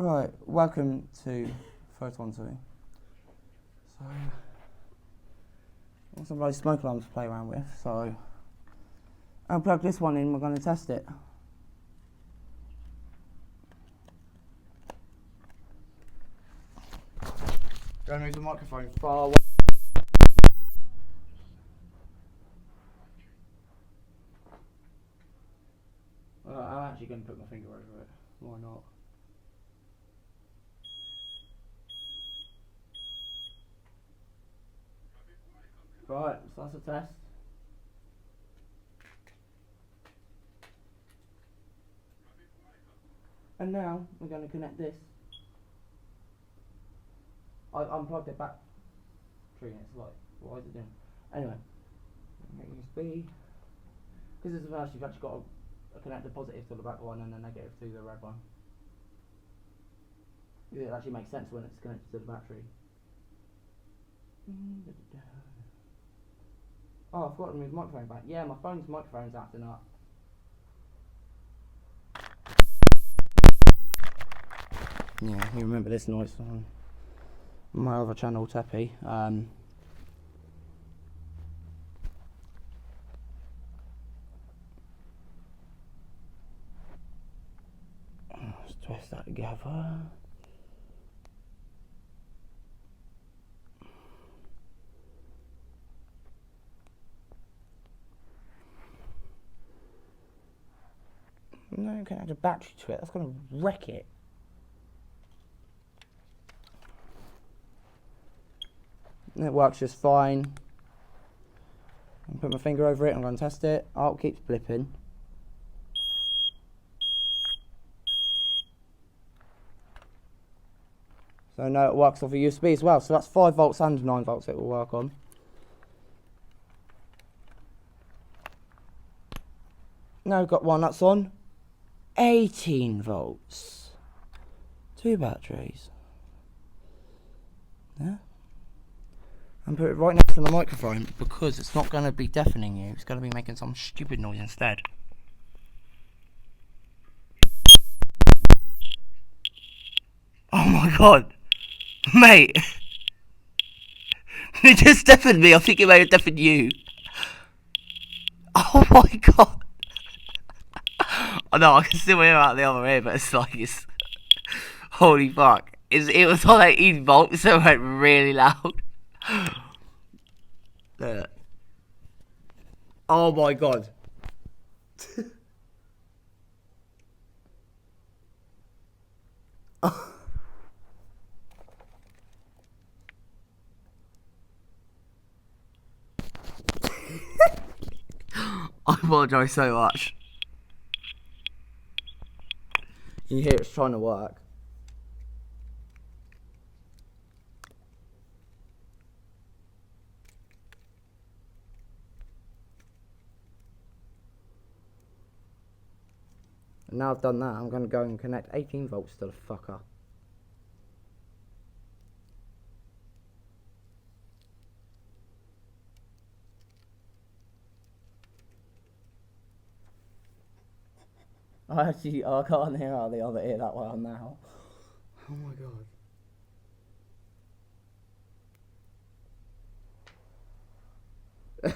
Right, welcome to Photon 2. So, got some bloody smoke alarms to play around with, so I'll plug this one in, we're going to test it. Going to move the microphone far away. I'm actually going to put my finger over it, why not? Right, so that's a test. And now we're going to connect this. I unplugged it back. It's like, why is it doing? Anyway, USB. Because it's reverse, you've actually got to connect the positive to the back one and the negative to the red one. It actually makes sense when it's connected to the battery. Oh, I forgot to move the microphone back. Yeah, my phone's microphone's acting up. Yeah, you remember this noise on my other channel, Teppy. Let's twist that together. No, you can't add a battery to it. That's going to wreck it. And it works just fine. I put my finger over it. I'm going to test it. Oh, it keeps blipping. So no, it works off a USB as well. So that's 5 volts and 9 volts it will work on. Now we've got one that's on 18 volts. 2 batteries. Yeah. And put it right next to the microphone because it's not going to be deafening you. It's going to be making some stupid noise instead. Oh my god. Mate. It just deafened me. I think it may have deafened you. Oh my god. I know, I can still hear out the other ear, but it's like, it's... Holy fuck. It was on 18 volts, so it went really loud. Oh my god. I apologise so much. You hear it's trying to work. And now I've done that, I'm going to go and connect 18 volts to the fucker. I can't hear out the other ear that well now. Oh my god.